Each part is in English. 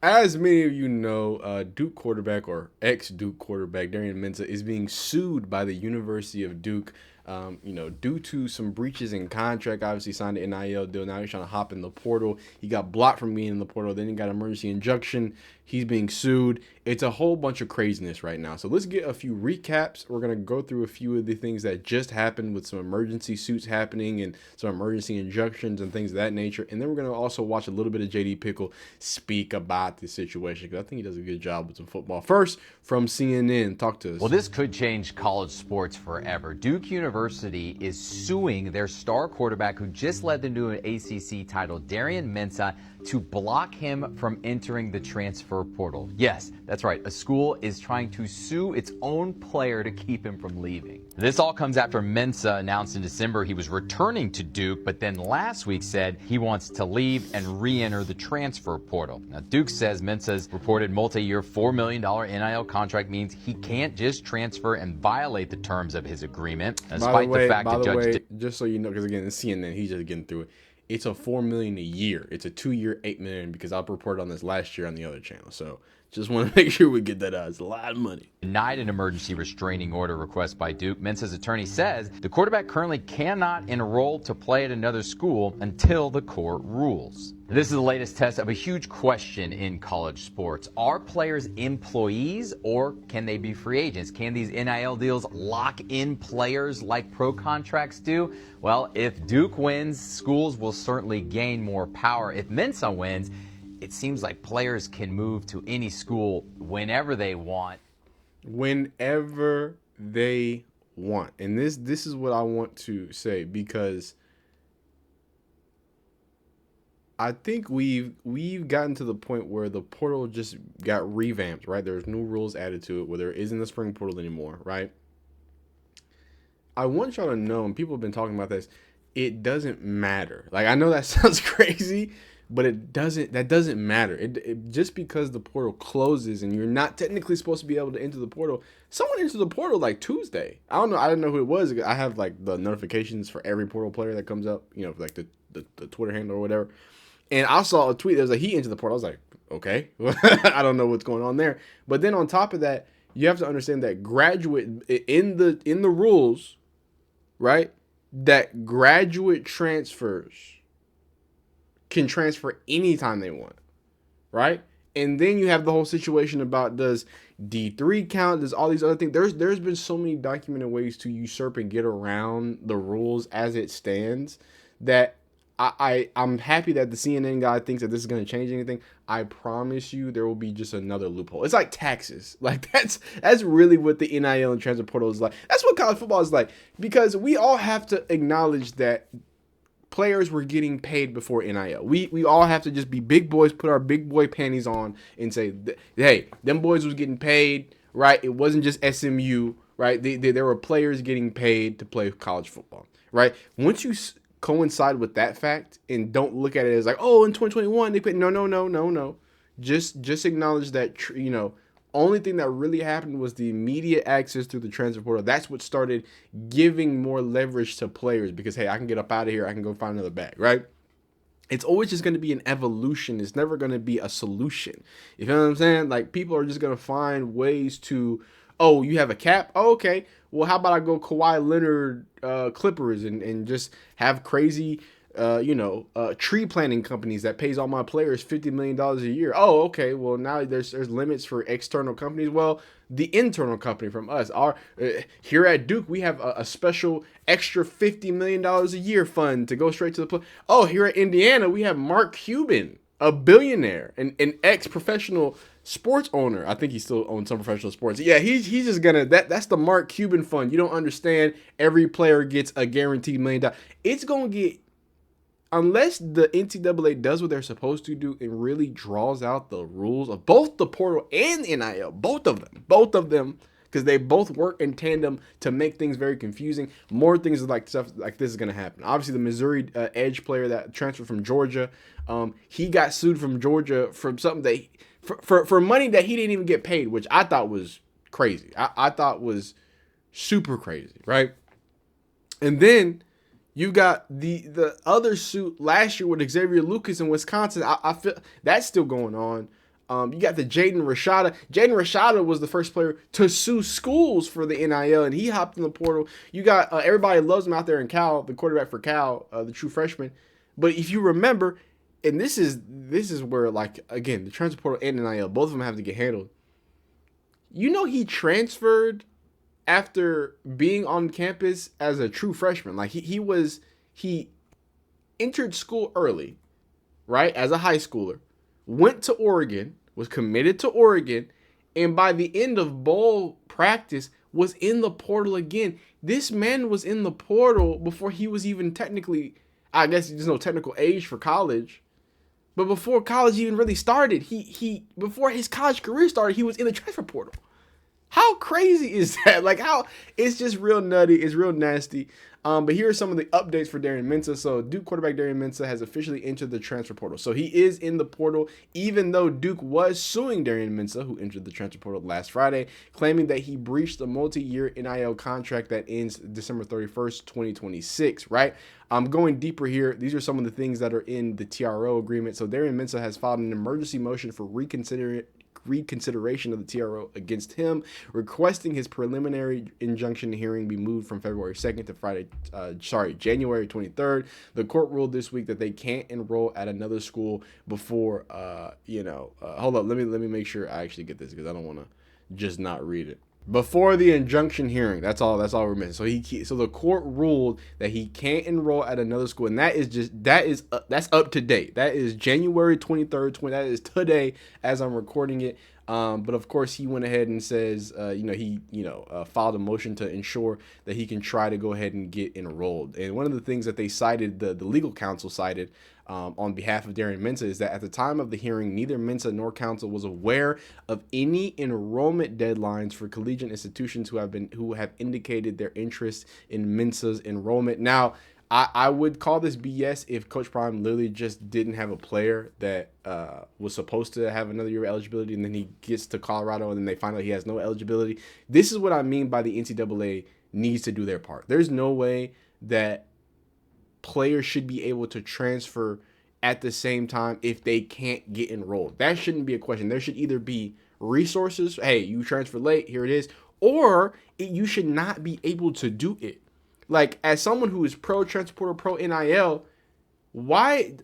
As many of you know, Duke quarterback or ex-Duke quarterback Darian Mensah is being sued by the University of Duke. Due to some breaches in contract. Obviously, signed the NIL deal. Now he's trying to hop in the portal. He got blocked from being in the portal. Then he got emergency injunction. He's being sued. It's a whole bunch of craziness right now. So let's get a few recaps. We're gonna go through a few of the things that just happened with some emergency suits happening and some emergency injunctions and things of that nature. And then we're gonna also watch a little bit of JD Pickle speak about the situation because I think he does a good job with some football. First, from CNN, talk to us. Well, this could change college sports forever. Duke University is suing their star quarterback who just led them to an ACC title, Darian Mensah, to block him from entering the transfer portal. Yes, that's right. A school is trying to sue its own player to keep him from leaving. This all comes after Mensah announced in December he was returning to Duke, but then last week said he wants to leave and re-enter the transfer portal. Now, Duke says Mensah's reported multi-year $4 million NIL contract means he can't just transfer and violate the terms of his agreement. Despite the fact that Judge, just so you know, because again, it's CNN, he's just getting through it. It's a $4 million a year. It's a 2-year, $8 million because I reported on this last year on the other channel. So just want to make sure we get that out. It's a lot of money. Denied an emergency restraining order request by Duke. Mensah's attorney says the quarterback currently cannot enroll to play at another school until the court rules. This is the latest test of a huge question in college sports. Are players employees or can they be free agents? Can these NIL deals lock in players like pro contracts do? Well, if Duke wins, schools will certainly gain more power. If Mensah wins, it seems like players can move to any school whenever they want. Whenever they want. And this is what I want to say because I think we've gotten to the point where the portal just got revamped, right? There's new rules added to it where there isn't a spring portal anymore, right? I want y'all to know, and people have been talking about this, it doesn't matter. Like, I know that sounds crazy, but that doesn't matter. It just because the portal closes and you're not technically supposed to be able to enter the portal. Someone entered the portal like Tuesday. I don't know. I didn't know who it was. I have like the notifications for every portal player that comes up, like the Twitter handle or whatever. And I saw a tweet that was like, he entered the portal. I was like, okay, I don't know what's going on there. But then on top of that, you have to understand that graduate in the rules, right? That graduate transfers can transfer anytime they want, right? And then you have the whole situation about does D3 count? Does all these other things? There's been so many documented ways to usurp and get around the rules as it stands that I'm happy that the CNN guy thinks that this is going to change anything. I promise you there will be just another loophole. It's like taxes. Like that's really what the NIL and transfer portal is like. That's what college football is like because we all have to acknowledge that players were getting paid before NIL. We all have to just be big boys, put our big boy panties on and say, hey, them boys was getting paid, right? It wasn't just SMU, right? There were players getting paid to play college football, right? Once you coincide with that fact and don't look at it as like, oh, in 2021 they paid. No. Just acknowledge that, only thing that really happened was the immediate access through the transfer portal. That's what started giving more leverage to players because, hey, I can get up out of here. I can go find another bag, right? It's always just going to be an evolution. It's never going to be a solution. You know what I'm saying? Like, people are just going to find ways to, oh, you have a cap? Oh, okay. Well, how about I go Kawhi Leonard Clippers and just have crazy tree planting companies that pays all my players $50 million a year. Oh, okay. Well, now there's limits for external companies. Well, the internal company from us are here at Duke. We have a special extra $50 million a year fund to go straight to the play. Oh, here at Indiana, we have Mark Cuban, a billionaire, an ex-professional sports owner. I think he still owns some professional sports. Yeah, he's just gonna that's the Mark Cuban fund. You don't understand. Every player gets a guaranteed $1 million. It's gonna get, unless the NCAA does what they're supposed to do and really draws out the rules of both the portal and the NIL, both of them, because they both work in tandem to make things very confusing. More things like stuff like this is going to happen. Obviously, the Missouri edge player that transferred from Georgia, he got sued from Georgia for something that for money that he didn't even get paid, which I thought was crazy. I thought was super crazy, right? And then you got the other suit last year with Xavier Lucas in Wisconsin. I feel that's still going on. You got the Jaden Rashada. Jaden Rashada was the first player to sue schools for the NIL, and he hopped in the portal. You got everybody loves him out there in Cal, the quarterback for Cal, the true freshman. But if you remember, and this is where, like, again, the transfer portal and NIL, both of them have to get handled. You know, he transferred after being on campus as a true freshman. Like he entered school early, right, as a high schooler, went to Oregon, was committed to Oregon, and by the end of bowl practice was in the portal again. This man was in the portal before he was even technically, I guess there's no technical age for college, but before college even really started, he before his college career started, he was in the transfer portal. How crazy is that? Like, how it's just real nutty. It's real nasty. But here are some of the updates for Darian Mensah. So Duke quarterback Darian Mensah has officially entered the transfer portal. So he is in the portal, even though Duke was suing Darian Mensah, who entered the transfer portal last Friday, claiming that he breached a multi-year NIL contract that ends December 31st, 2026, right? I'm going deeper here. These are some of the things that are in the TRO agreement. So Darian Mensah has filed an emergency motion for reconsideration of the TRO against him, requesting his preliminary injunction hearing be moved from February 2nd to January 23rd. The court ruled this week that they can't enroll at another school before, hold up, let me make sure I actually get this, because I don't want to just not read it. Before the injunction hearing, that's all we're missing. So the court ruled that he can't enroll at another school, and that's up to date. That is January 23rd, that is today as I'm recording it. But of course, he went ahead and says, he filed a motion to ensure that he can try to go ahead and get enrolled. And one of the things that they cited, the legal counsel cited, on behalf of Darian Mensah, is that at the time of the hearing, neither Mensah nor counsel was aware of any enrollment deadlines for collegiate institutions who have indicated their interest in Mensah's enrollment. Now, I would call this BS if Coach Prime literally just didn't have a player that was supposed to have another year of eligibility, and then he gets to Colorado and then they find out he has no eligibility. This is what I mean by the NCAA needs to do their part. There's no way that players should be able to transfer at the same time if they can't get enrolled. That shouldn't be a question. There should either be resources, hey, you transfer late, here it is, or you should not be able to do it. Like, as someone who is pro transfer portal, pro NIL, why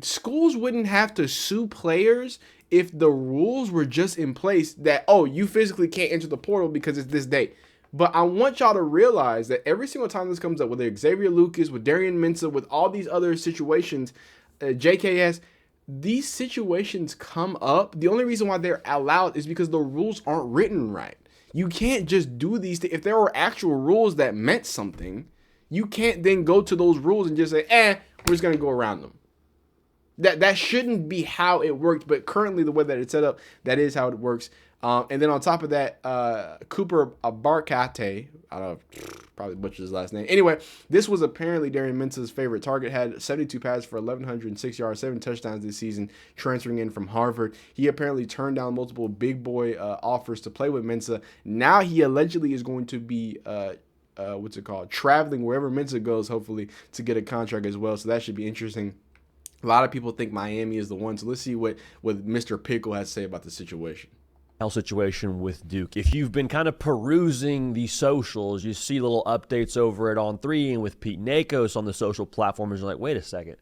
schools wouldn't have to sue players if the rules were just in place that, oh, you physically can't enter the portal because it's this date. But I want y'all to realize that every single time this comes up, whether Xavier Lucas, with Darian Mensah, with all these other situations, JKS, these situations come up. The only reason why they're allowed is because the rules aren't written right. You can't just do these things. If there were actual rules that meant something, you can't then go to those rules and just say, we're just going to go around them. That shouldn't be how it worked, but currently the way that it's set up, that is how it works. And then on top of that, Cooper Abarkate, I don't know, probably butchered his last name. Anyway, this was apparently Darian Mensah's favorite target. Had 72 passes for 1,106 yards, 7 touchdowns this season, transferring in from Harvard. He apparently turned down multiple big boy offers to play with Mensah. Now he allegedly is going to be traveling wherever Mensah goes, hopefully, to get a contract as well. So that should be interesting. A lot of people think Miami is the one. So let's see what Mr. Pickle has to say about the situation. Situation with Duke. If you've been kind of perusing the socials, you see little updates over it on 3 and with Pete Nakos on the social platforms. You're like, wait a second.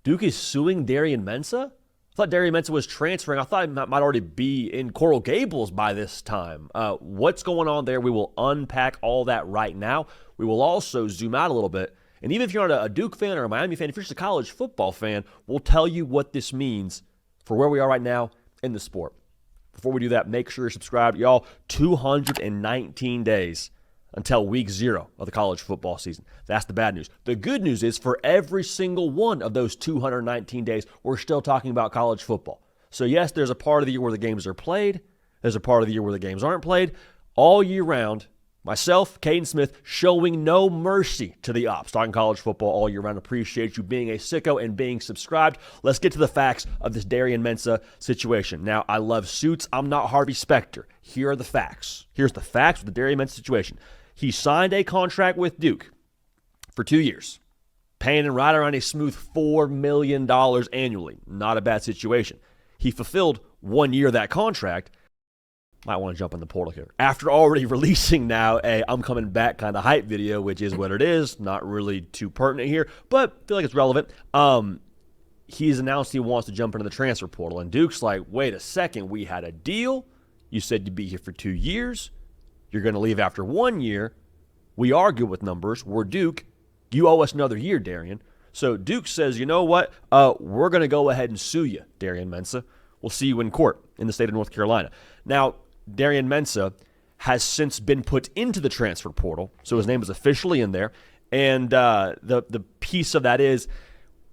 Duke is suing Darian Mensah? I thought Darian Mensah was transferring. I thought he might already be in Coral Gables by this time. What's going on there? We will unpack all that right now. We will also zoom out a little bit. And even if you're not a Duke fan or a Miami fan, if you're just a college football fan, we'll tell you what this means for where we are right now in the sport. Before we do that, make sure you're subscribed. Y'all, 219 days until week 0 of the college football season. That's the bad news. The good news is for every single one of those 219 days, we're still talking about college football. So yes, there's a part of the year where the games are played. There's a part of the year where the games aren't played. All year round, myself, Caden Smith, showing no mercy to the ops. Talking college football all year round. Appreciate you being a sicko and being subscribed. Let's get to the facts of this Darian Mensah situation. Now, I love suits. I'm not Harvey Specter. Here are the facts. Here's the facts of the Darian Mensah situation. He signed a contract with Duke for 2 years, paying him right around a smooth $4 million annually. Not a bad situation. He fulfilled 1 year of that contract, might want to jump in the portal here. After already releasing now a I'm coming back kind of hype video, which is what it is, not really too pertinent here, but I feel like it's relevant. He's announced he wants to jump into the transfer portal. And Duke's like, wait a second, we had a deal. You said you'd be here for 2 years. You're going to leave after 1 year. We are good with numbers. We're Duke. You owe us another year, Darian. So Duke says, you know what? We're going to go ahead and sue you, Darian Mensah. We'll see you in court in the state of North Carolina. Now, Darian Mensah has since been put into the transfer portal, so his name is officially in there. And the piece of that is,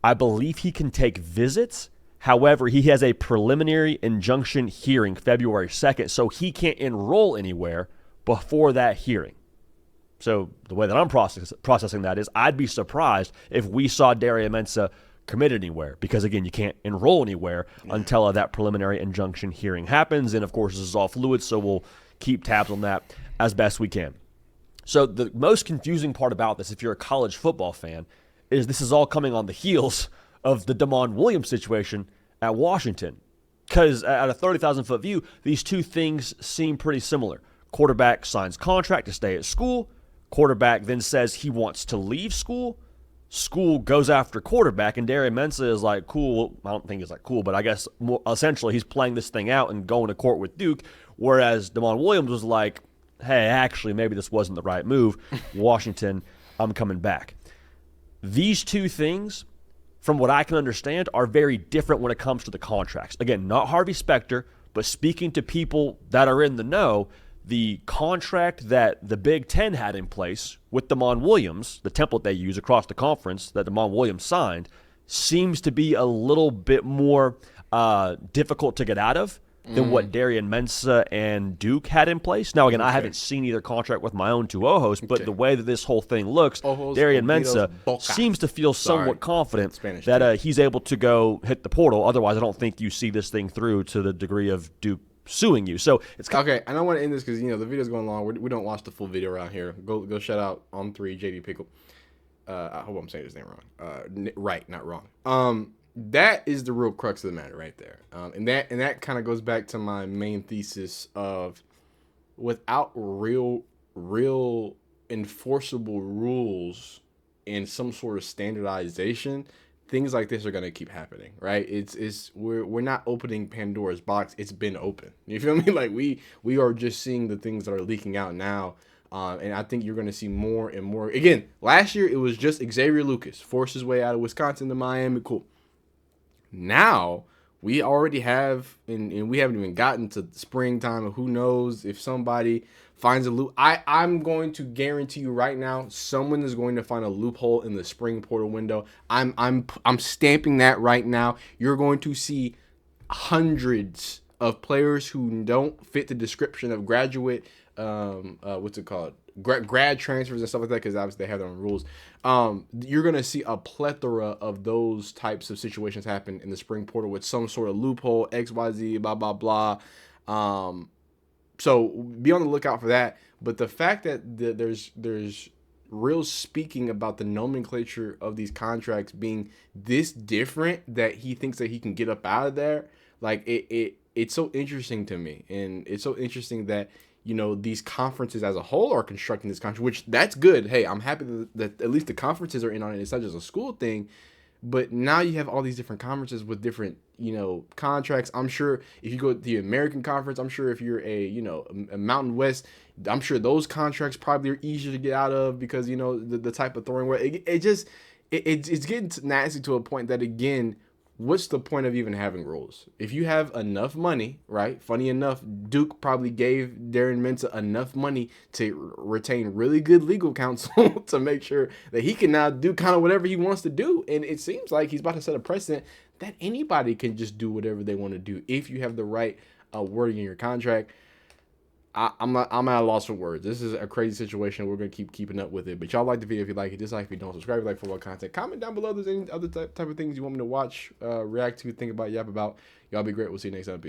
I believe he can take visits. However, he has a preliminary injunction hearing February 2nd, so he can't enroll anywhere before that hearing. So the way that I'm processing that is, I'd be surprised if we saw Darian Mensah committed anywhere, because again, you can't enroll anywhere until that preliminary injunction hearing happens. And of course, this is all fluid, so we'll keep tabs on that as best we can. So the most confusing part about this, if you're a college football fan, is this is all coming on the heels of the Damon Williams situation at Washington. Because at a 30,000-foot view, these two things seem pretty similar. Quarterback signs contract to stay at school. Quarterback then says he wants to leave school. School goes after quarterback, and Darian Mensah is like, cool. I don't think he's like cool, but I guess essentially he's playing this thing out and going to court with Duke, whereas Damon Williams was like, hey, actually, maybe this wasn't the right move. Washington, I'm coming back. These two things, from what I can understand, are very different when it comes to the contracts. Again, not Harvey Specter, but speaking to people that are in the know, the contract that the Big Ten had in place with Damon Williams, the template they use across the conference that Damon Williams signed, seems to be a little bit more difficult to get out of than what Darian Mensah and Duke had in place. Now, again, I haven't seen either contract with my own two Ojos, but the way that this whole thing looks, Darian Mensah seems to feel somewhat confident that he's able to go hit the portal. Otherwise, I don't think you see this thing through to the degree of Duke suing you. So it's okay. And I want to end this because the video's going long. We don't watch the full video around here. Go shout out on 3 JD Pickle. I hope I'm saying his name wrong. Right, not wrong. That is the real crux of the matter right there. And that kind of goes back to my main thesis of, without real enforceable rules and some sort of standardization, things like this are going to keep happening, right? We're not opening Pandora's box. It's been open. You feel me? Like we are just seeing the things that are leaking out now. And I think you're going to see more and more. Again, last year it was just Xavier Lucas forced his way out of Wisconsin to Miami. Cool. Now we already have, and we haven't even gotten to springtime. Who knows if somebody finds a loop? I'm going to guarantee you right now, someone is going to find a loophole in the spring portal window. I'm stamping that right now. You're going to see hundreds of players who don't fit the description of graduate, what's it called? Grad transfers and stuff like that, because obviously they have their own rules. You're going to see a plethora of those types of situations happen in the spring portal with some sort of loophole, XYZ, blah, blah, blah. So be on the lookout for that. But the fact that there's real speaking about the nomenclature of these contracts being this different that he thinks that he can get up out of there, like it's so interesting to me. And it's so interesting that these conferences as a whole are constructing this contract, which that's good. Hey, I'm happy that at least the conferences are in on it. It's not just a school thing, but now you have all these different conferences with different, contracts. I'm sure if you go to the American Conference, I'm sure if you're a Mountain West, I'm sure those contracts probably are easier to get out of because, the type of throwing where it's getting nasty to a point that, again, what's the point of even having rules? If you have enough money, right? Funny enough, Duke probably gave Darian Mensah enough money to retain really good legal counsel to make sure that he can now do kind of whatever he wants to do. And it seems like he's about to set a precedent that anybody can just do whatever they want to do if you have the right wording in your contract. I'm at a loss for words. This is a crazy situation. We're going to keep keeping up with it. But y'all like the video if you like it. Dislike if you don't. Subscribe if you like football content. Comment down below if there's any other type of things you want me to watch, react to, think about, yap about. Y'all be great. We'll see you next time.